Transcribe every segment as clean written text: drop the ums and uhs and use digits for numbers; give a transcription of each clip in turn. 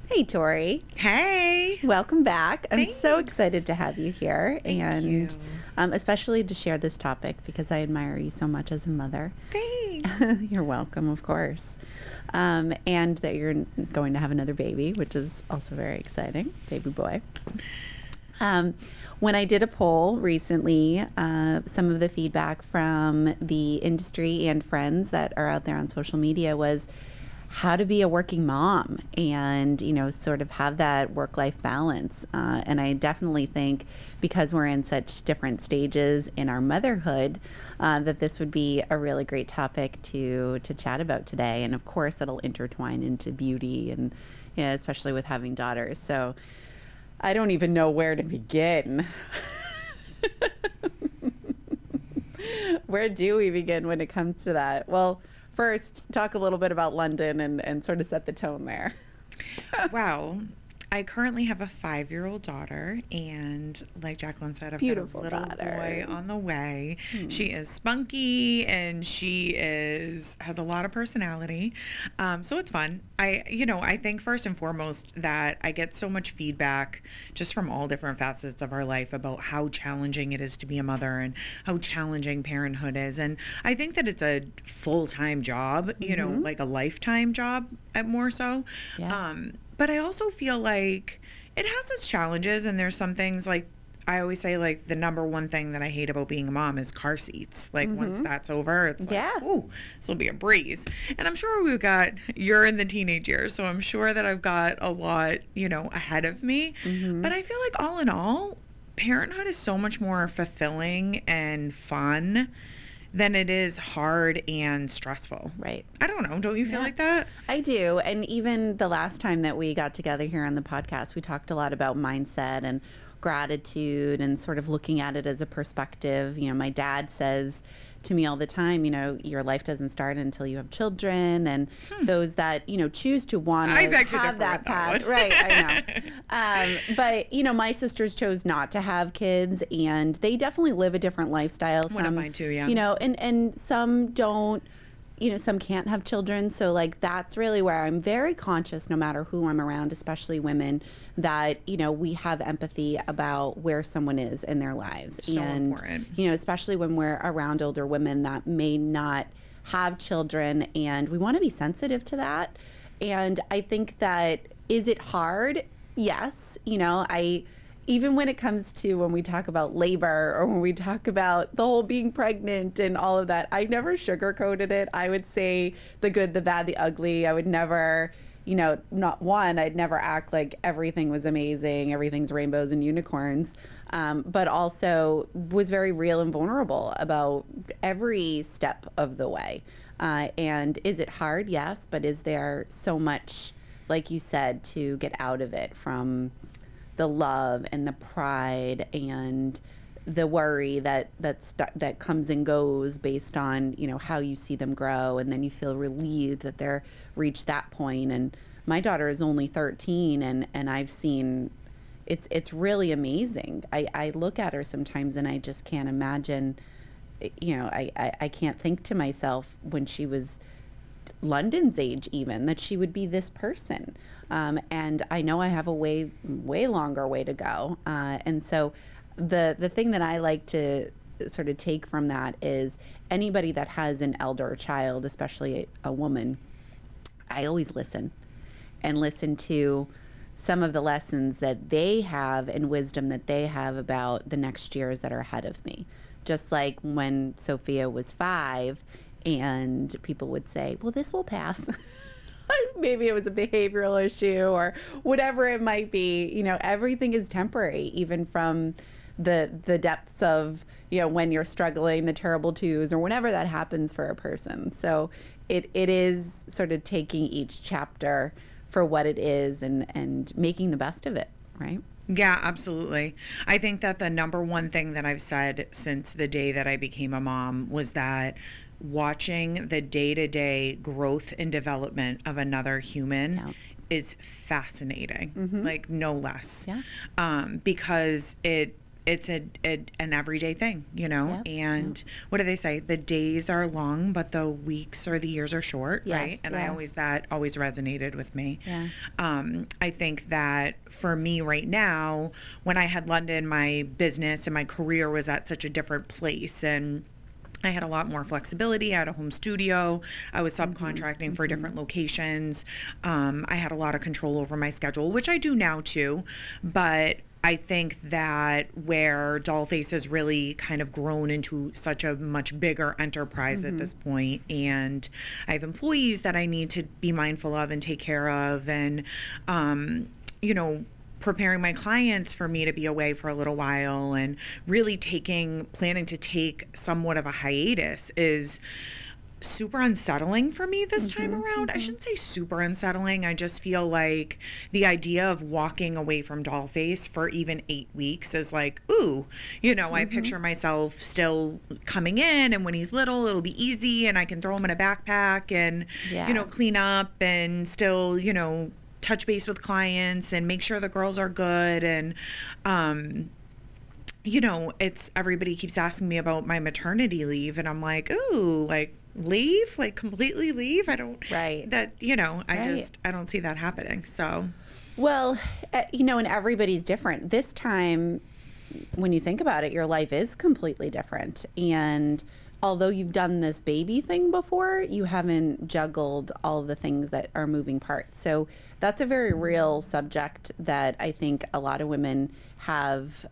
Hey, Torrie. Hey, Welcome back. I'm so thanks. excited to have you here Thank and you. especially to share this topic because I admire you so much as a mother. Thanks. You're welcome, of course. And that you're going to have another baby, which is also very exciting, baby boy. Um, when I did a poll recently, some of the feedback from the industry and friends that are out there on social media was how to be a working mom and sort of have that work-life balance. And I definitely think because we're in such different stages in our motherhood, that this would be a really great topic to chat about today. And of course, it'll intertwine into beauty and especially with having daughters. So I don't even know where to begin. Where do we begin when it comes to that? Well, first, talk a little bit about London and sort of set the tone there. Well, I currently have a 5-year-old daughter, and like Jaclyn said, I've got a Beautiful little boy daughter. on the way. Hmm. She is spunky, and she is has a lot of personality, so it's fun. I think first and foremost that I get so much feedback just from all different facets of our life about how challenging it is to be a mother and how challenging parenthood is, and I think that it's a full-time job, Mm-hmm. like a lifetime job, more so. Yeah. But I also feel like it has its challenges, and there's some things like I always say, like, the number one thing that I hate about being a mom is car seats. Like, once Mm-hmm. that's over, it's like, Yeah. ooh, this will be a breeze. And I'm sure you're in the teenage years, so I'm sure that I've got a lot, ahead of me. Mm-hmm. But I feel like all in all, parenthood is so much more fulfilling and fun than it is hard and stressful. Right. I don't know. Don't you feel Yeah. like that? I do. And even the last time that we got together here on the podcast, we talked a lot about mindset and gratitude and sort of looking at it as a perspective. My dad says to me all the time, your life doesn't start until you have children. And Hmm. those that, choose to want I to beg to have differ that with that path. one. Right. I know. But, my sisters chose not to have kids and they definitely live a different lifestyle. One of Some, mine too, yeah. and some don't, some can't have children. So, like, that's really where I'm very conscious, no matter who I'm around, especially women, that, we have empathy about where someone is in their lives. So And, important. especially when we're around older women that may not have children. And we want to be sensitive to that. And I think that, is it hard? Yes. Even when it comes to when we talk about labor or when we talk about the whole being pregnant and all of that, I never sugarcoated it. I would say the good, the bad, the ugly. I would never, not one, I'd never act like everything was amazing, everything's rainbows and unicorns, but also was very real and vulnerable about every step of the way. And is it hard? Yes, but is there so much, like you said, to get out of it from the love and the pride and the worry that comes and goes based on how you see them grow, and then you feel relieved that they're reached that point. And my daughter is only 13, and I've seen it's really amazing. I look at her sometimes and I just can't imagine. I can't think to myself when she was London's age, even that she would be this person. And I know I have a way longer way to go. And so the thing that I like to sort of take from that is anybody that has an elder child, especially a woman, I always listen and listen to some of the lessons that they have and wisdom that they have about the next years that are ahead of me. Just like when Sophia was 5, and people would say, well, this will pass. Maybe it was a behavioral issue or whatever it might be. Everything is temporary, even from the depths of when you're struggling, the terrible twos, or whenever that happens for a person. So it is sort of taking each chapter for what it is and making the best of it, right? Yeah, absolutely. I think that the number one thing that I've said since the day that I became a mom was that watching the day to day growth and development of another human Yeah. is fascinating, Mm-hmm. like no less. Yeah. Because it's an everyday thing, you know? Yep. And what do they say? The days are long, but the weeks or the years are short, right? Yes. And Yes. that always resonated with me. Yeah. I think that for me right now, when I had London, my business and my career was at such a different place, and I had a lot more flexibility. I had a home studio. I was subcontracting for different locations. I had a lot of control over my schedule, which I do now too. But I think that where DollFace has really kind of grown into such a much bigger enterprise at this point, and I have employees that I need to be mindful of and take care of, and you know, preparing my clients for me to be away for a little while, and really planning to take somewhat of a hiatus is super unsettling for me this time around. I shouldn't say super unsettling. I just feel like the idea of walking away from DollFace for even 8 weeks is like, ooh, you know, I picture myself still coming in, and when he's little, it'll be easy, and I can throw him in a backpack and, you know, clean up and still, you know, touch base with clients and make sure the girls are good. And you know, it's everybody keeps asking me about my maternity leave, and I'm like, ooh, like leave, like completely leave. I don't, Right. that, you know, Right. I don't see that happening. So Well, you know, and everybody's different. This time, when you think about it, your life is completely different. And although you've done this baby thing before, you haven't juggled all of the things that are moving parts. So that's a very real subject that I think a lot of women have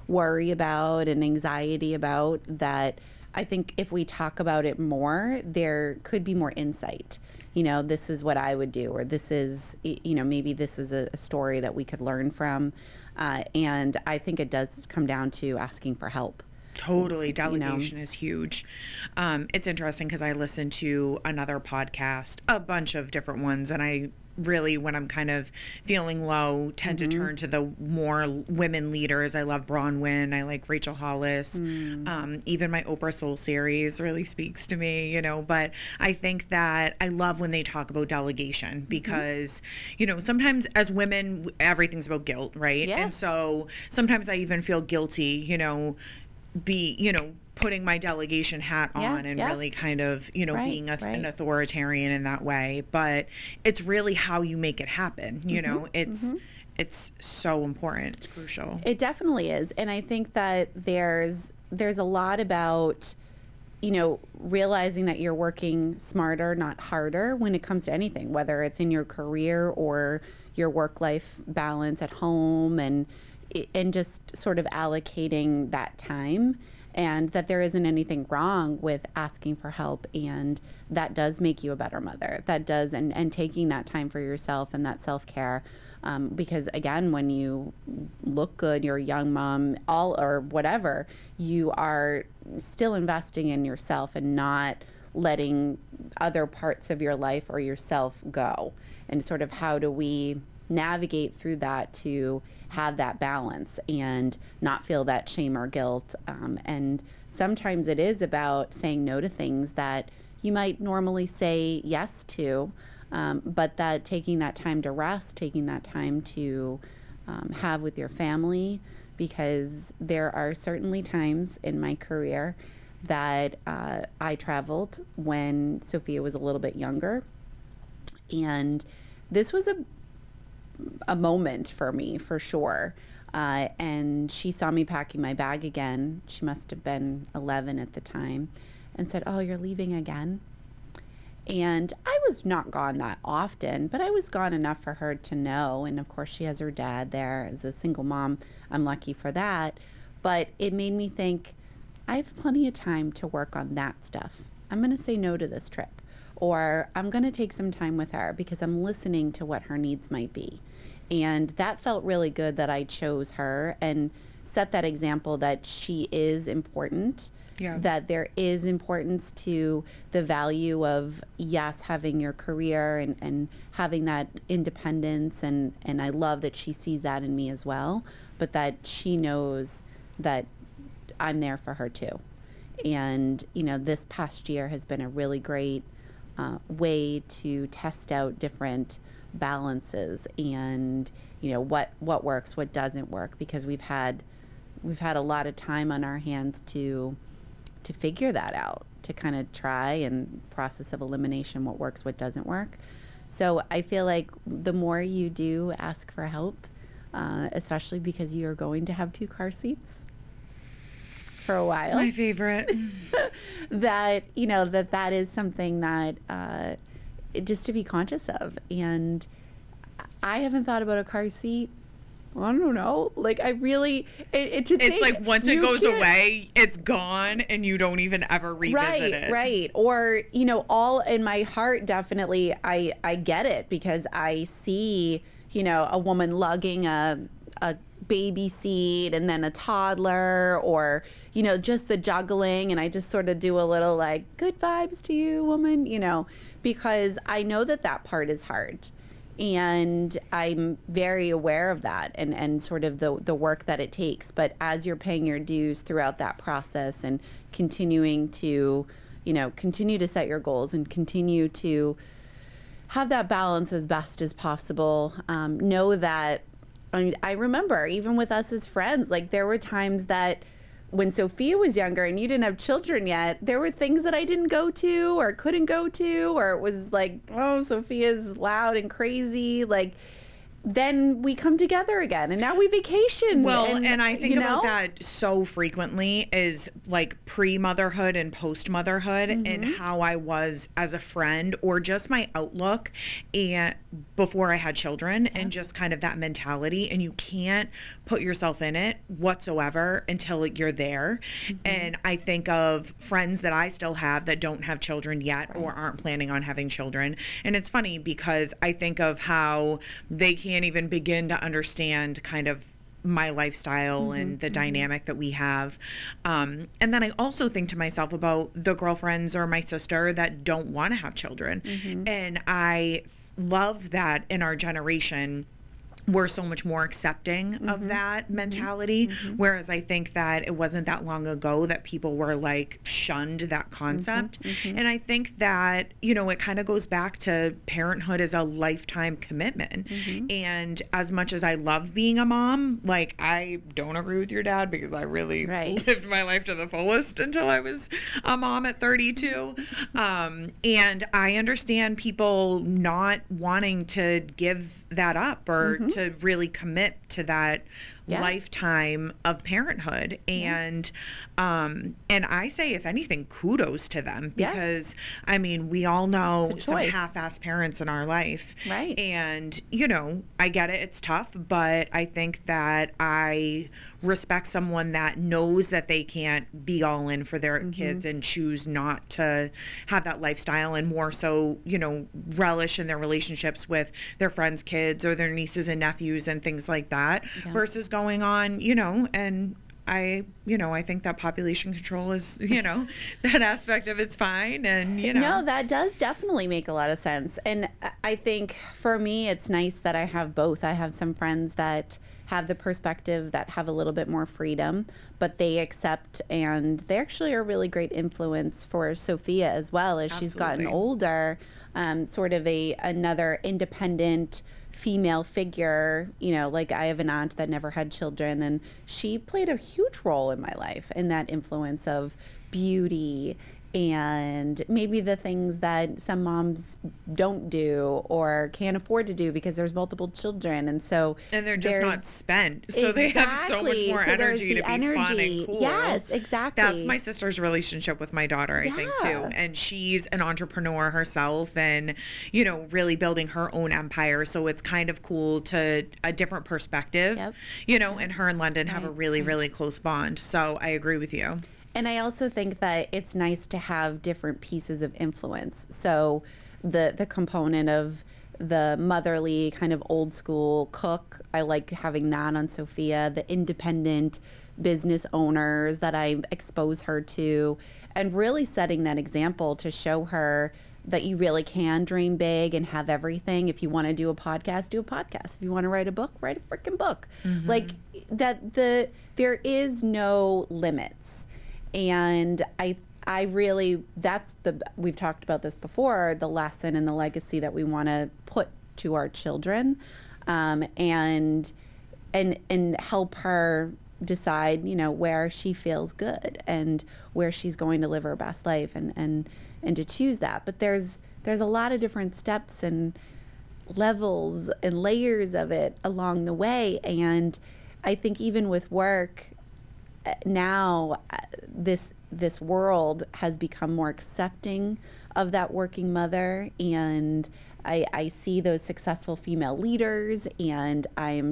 worry about and anxiety about, that I think if we talk about it more, there could be more insight. You know, this is what I would do, or this is, you know, maybe this is a story that we could learn from. And I think it does come down to asking for help. totally, delegation is huge. It's interesting because I listen to another podcast, a bunch of different ones, and I really, when I'm kind of feeling low, tend to turn to the more women leaders. I love Bronwyn. I like Rachel Hollis. Even my Oprah Soul series really speaks to me, you know. But I think that I love when they talk about delegation because, you know, sometimes as women, everything's about guilt, right? Yeah. And so sometimes I even feel guilty, you know, putting my delegation hat on and really kind of, you know, being an authoritarian in that way. But it's really how you make it happen. You know, it's so important. It's crucial. It definitely is. And I think that there's a lot about, you know, realizing that you're working smarter, not harder when it comes to anything, whether it's in your career or your work-life balance at home, and just sort of allocating that time, and that there isn't anything wrong with asking for help, and that does make you a better mother. That does, and taking that time for yourself and that self-care. Because again, when you look good, you're a young mom, or whatever, you are still investing in yourself and not letting other parts of your life or yourself go. And sort of how do we navigate through that to have that balance and not feel that shame or guilt. And sometimes it is about saying no to things that you might normally say yes to, but that taking that time to rest, taking that time to have with your family, because there are certainly times in my career that I traveled when Sophia was a little bit younger. And this was a moment for me, for sure. And she saw me packing my bag again. She must have been 11 at the time, and said, "Oh, you're leaving again?" And I was not gone that often, but I was gone enough for her to know. And of course, she has her dad there. As a single mom, I'm lucky for that. But it made me think, I have plenty of time to work on that stuff. I'm going to say no to this trip. Or I'm going to take some time with her because I'm listening to what her needs might be. And that felt really good that I chose her and set that example that she is important. Yeah. That there is importance to the value of, yes, having your career and having that independence. And I love that she sees that in me as well, but that she knows that I'm there for her too. And, you know, this past year has been a really great way to test out different balances and, you know, what works, what doesn't work, because we've had we've had a lot of time on our hands to figure that out, to kind of try and process of elimination, what works, what doesn't work. So I feel like the more you do ask for help, especially because you're going to have 2 car seats for a while. My favorite. That, you know, that is something that just to be conscious of. And I haven't thought about a car seat. I don't know. Like, I really, it's like once it goes away, it's gone, and you don't even ever revisit it. Right. Or, you know, all in my heart, definitely, I get it, because I see, you know, a woman lugging a baby seat and then a toddler, or, you know, just the juggling, and I just sort of do a little like, good vibes to you, woman, you know, because I know that part is hard. And I'm very aware of that, and sort of the work that it takes. But as you're paying your dues throughout that process and continuing to, you know, continue to set your goals and continue to have that balance as best as possible, know that, I mean, I remember even with us as friends, like there were times that when Sophia was younger and you didn't have children yet, there were things that I didn't go to or couldn't go to, or it was like, oh, Sophia's loud and crazy. Like, then we come together again, and now we vacation. Well, and I think about that so frequently is like pre-motherhood and post-motherhood, and how I was as a friend, or just my outlook and before I had children, and just kind of that mentality. And you can't put yourself in it whatsoever until you're there. And I think of friends that I still have that don't have children yet, or aren't planning on having children. And it's funny because I think of how they can't even begin to understand kind of my lifestyle and the dynamic that we have. And then I also think to myself about the girlfriends or my sister that don't want to have children. And I love that in our generation, we're so much more accepting of that mentality. Whereas I think that it wasn't that long ago that people were like shunned that concept. And I think that, you know, it kind of goes back to parenthood as a lifetime commitment. And as much as I love being a mom, like I don't agree with your dad, because I really lived my life to the fullest until I was a mom at 32. And I understand people not wanting to give that up, or to really commit to that lifetime of parenthood. And I say, if anything, kudos to them, because I mean, we all know some half-ass parents in our life, and you know, I get it, it's tough, but I think that I respect someone that knows that they can't be all in for their kids and choose not to have that lifestyle, and more so, you know, relish in their relationships with their friends' kids or their nieces and nephews and things like that, versus going on, you know. And I think that population control is, you know, that aspect of it's fine. And, you know. No, that does definitely make a lot of sense. And I think for me, it's nice that I have both. I have some friends that have the perspective, that have a little bit more freedom, but they accept, and they actually are a really great influence for Sophia as well, as she's gotten older, sort of another independent female figure. You know, like I have an aunt that never had children, and she played a huge role in my life, in that influence of beauty and maybe the things that some moms don't do or can't afford to do because there's multiple children, and they're just not spent, so they have so much more energy to be fun and cool. Yes, exactly. That's my sister's relationship with my daughter, I think, too. And she's an entrepreneur herself, and, you know, really building her own empire, so it's kind of cool to a different perspective, you know. And her and London have a really, really close bond, so I agree with you. And I also think that it's nice to have different pieces of influence. So the component of the motherly kind of old school cook, I like having that on Sophia, the independent business owners that I expose her to, and really setting that example to show her that you really can dream big and have everything. If you want to do a podcast, do a podcast. If you want to write a book, write a freaking book. Like that, there is no limits. And I really, we've talked about this before, the lesson and the legacy that we want to put to our children, and help her decide, where she feels good and where she's going to live her best life, and to choose that. But there's a lot of different steps and levels and layers of it along the way. And I think even with work now, this world has become more accepting of that working mother, and I see those successful female leaders, and I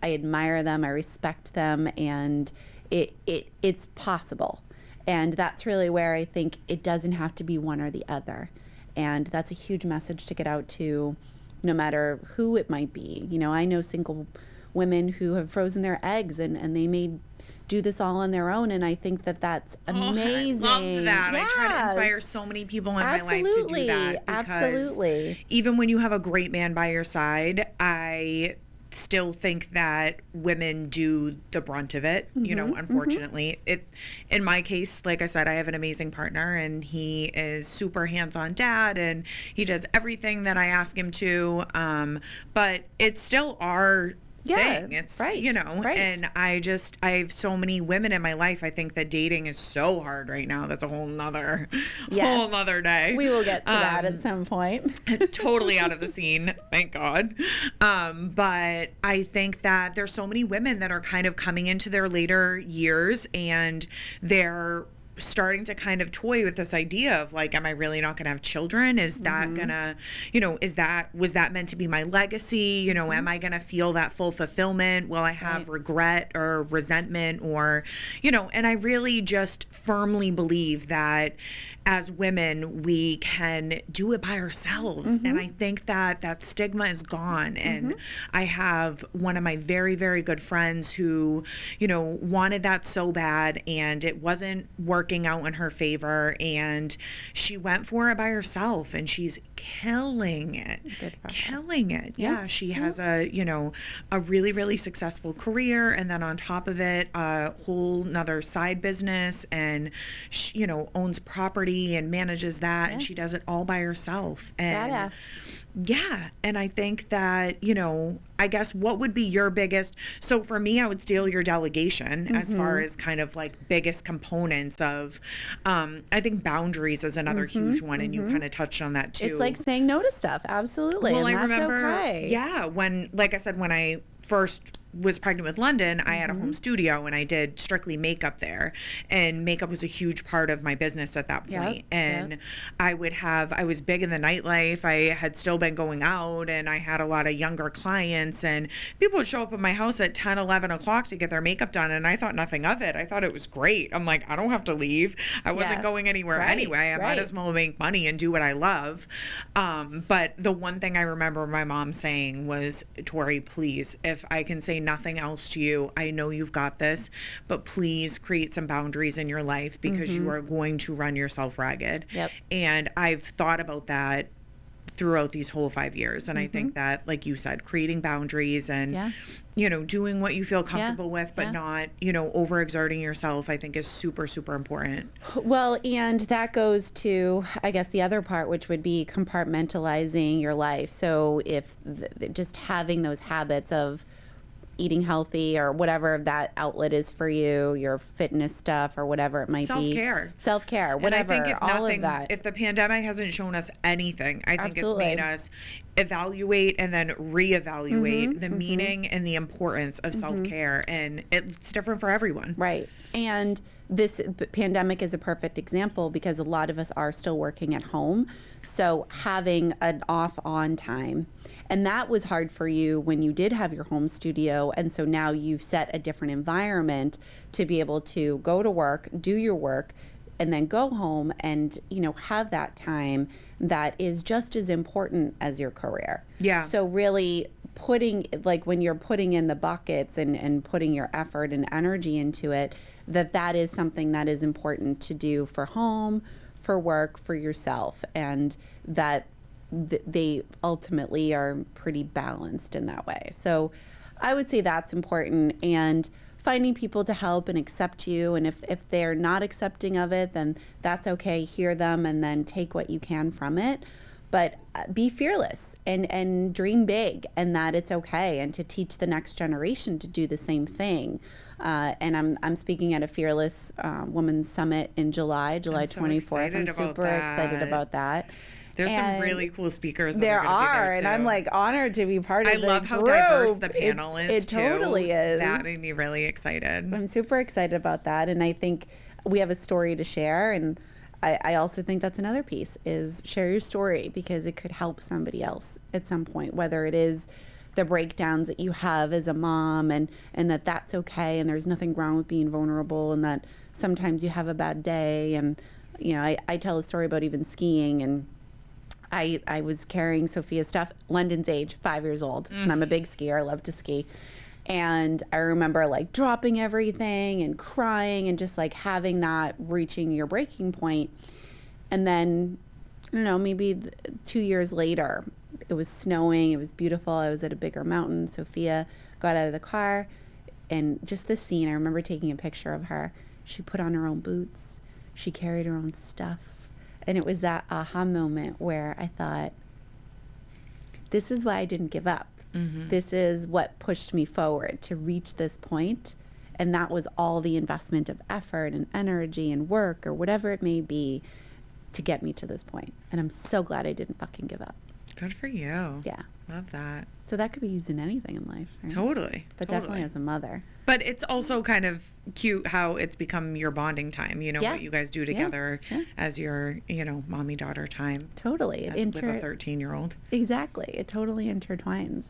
admire them, I respect them, and it's possible. And that's really where I think it doesn't have to be one or the other. And that's a huge message to get out to, no matter who it might be. I know single women who have frozen their eggs, and they may do this all on their own, and I think that that's amazing. I love that. Yes. I try to inspire so many people in my life to do that. Absolutely. Even when you have a great man by your side, I still think that women do the brunt of it, unfortunately. In my case, like I said, I have an amazing partner, and he is super hands-on dad, and he does everything that I ask him to, but it's still our thing. It's right. And I have so many women in my life. I think that dating is so hard right now. That's a whole nother day. We will get to that at some point. Totally out of the scene, thank God. But I think that there's so many women that are kind of coming into their later years, and they're starting to kind of toy with this idea of like, am I really not going to have children? Is that gonna, was that meant to be my legacy? Am I going to feel that full fulfillment? Will I have regret or resentment, or, and I really just firmly believe that as women, we can do it by ourselves. And I think that stigma is gone. And I have one of my very, very good friends who, wanted that so bad, and it wasn't working out in her favor. And she went for it by herself, and she's killing it. Killing it. Yeah. She has a really, really successful career. And then on top of it, a whole nother side business, and she, owns property and manages that, and she does it all by herself. And badass. Yeah. And I think that, I guess what would be your biggest, so for me, I would steal your delegation as far as kind of like biggest components of, I think boundaries is another huge one. And you kind of touched on that too. It's like saying no to stuff. Absolutely. Well, and I that's remember, okay. when, like I said, when I first was pregnant with London, I had a home studio, and I did strictly makeup there, and makeup was a huge part of my business at that point. And I was big in the nightlife. I had still been going out, and I had a lot of younger clients, and people would show up at my house at 10, 11 o'clock to get their makeup done, and I thought nothing of it. I thought it was great. I'm like, I don't have to leave. I wasn't going anywhere anyway. I might as well make money and do what I love. But the one thing I remember my mom saying was, Torrie, please, if I can say nothing else to you, I know you've got this, but please create some boundaries in your life, because you are going to run yourself ragged. And I've thought about that throughout these whole 5 years. And I think that, like you said, creating boundaries and, doing what you feel comfortable with, but not, overexerting yourself, I think is super, super important. Well, and that goes to, I guess, the other part, which would be compartmentalizing your life. So if just having those habits of eating healthy, or whatever that outlet is for you, your fitness stuff, or whatever it might be. Self-care, whatever, and I think all of that. If the pandemic hasn't shown us anything, I think it's made us evaluate and then reevaluate the meaning and the importance of self-care, and it's different for everyone. Right. And this pandemic is a perfect example, because a lot of us are still working at home. So having an off-on time, and that was hard for you when you did have your home studio. And so now you've set a different environment to be able to go to work, do your work, and then go home and, have that time that is just as important as your career. Yeah. So really putting, like when you're putting in the buckets and putting your effort and energy into it, that is something that is important to do for home, for work, for yourself, and that they ultimately are pretty balanced in that way. So I would say that's important, and finding people to help and accept you. And if they're not accepting of it, then that's okay. Hear them and then take what you can from it. But be fearless and dream big, and that it's okay, and to teach the next generation to do the same thing. And I'm speaking at a Fearless Women's Summit in July I'm so 24th. I'm excited about super excited that. about that. There's some And really cool speakers that there are going to be are, there and too. I'm like honored to be part of I the love how group. diverse the panel is It too. totally is. That made me really excited. I'm super excited about that, and I think we have a story to share, and I also think that's another piece is share your story, because it could help somebody else at some point, whether it is the breakdowns that you have as a mom, and that's okay, and there's nothing wrong with being vulnerable, and that sometimes you have a bad day. And I tell a story about even skiing, and I was carrying Sophia's stuff, London's age, 5 years old, and I'm a big skier, I love to ski. And I remember like dropping everything and crying, and just like having that reaching your breaking point. And then, I don't know, maybe 2 years later, it was snowing, it was beautiful, I was at a bigger mountain. Sophia got out of the car, and just this scene, I remember taking a picture of her. She put on her own boots, she carried her own stuff. And it was that aha moment where I thought, this is why I didn't give up. This is what pushed me forward to reach this point. And that was all the investment of effort and energy and work, or whatever it may be, to get me to this point. And I'm so glad I didn't fucking give up. Good for you. Yeah. Love that. So that could be used in anything in life, right? Totally. But totally. definitely as a mother. But it's also kind of cute how it's become your bonding time, Yeah. what you guys do together Yeah. as your, mommy-daughter time. Totally. With a 13-year-old. Exactly. It totally intertwines.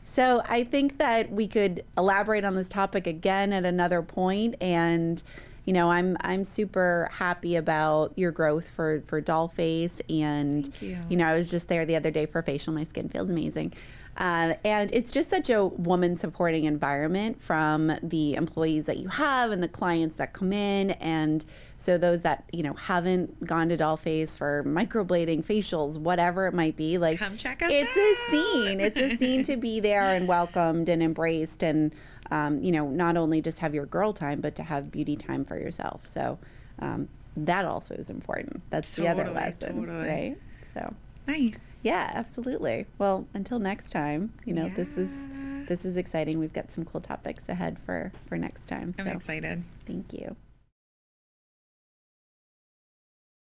So I think that we could elaborate on this topic again at another point. And, I'm super happy about your growth for DollFace. And, Thank you. I was just there the other day for a facial. My skin feels amazing. And it's just such a woman supporting environment from the employees that you have and the clients that come in. And so those that, haven't gone to DollFace for microblading, facials, whatever it might be, like, come check us it's out. a scene. It's a scene to be there and welcomed and embraced, and, not only just have your girl time, but to have beauty time for yourself. So that also is important. That's the other lesson, right? So nice. Yeah, absolutely. Well, until next time, this is exciting. We've got some cool topics ahead for next time. I'm excited. Thank you.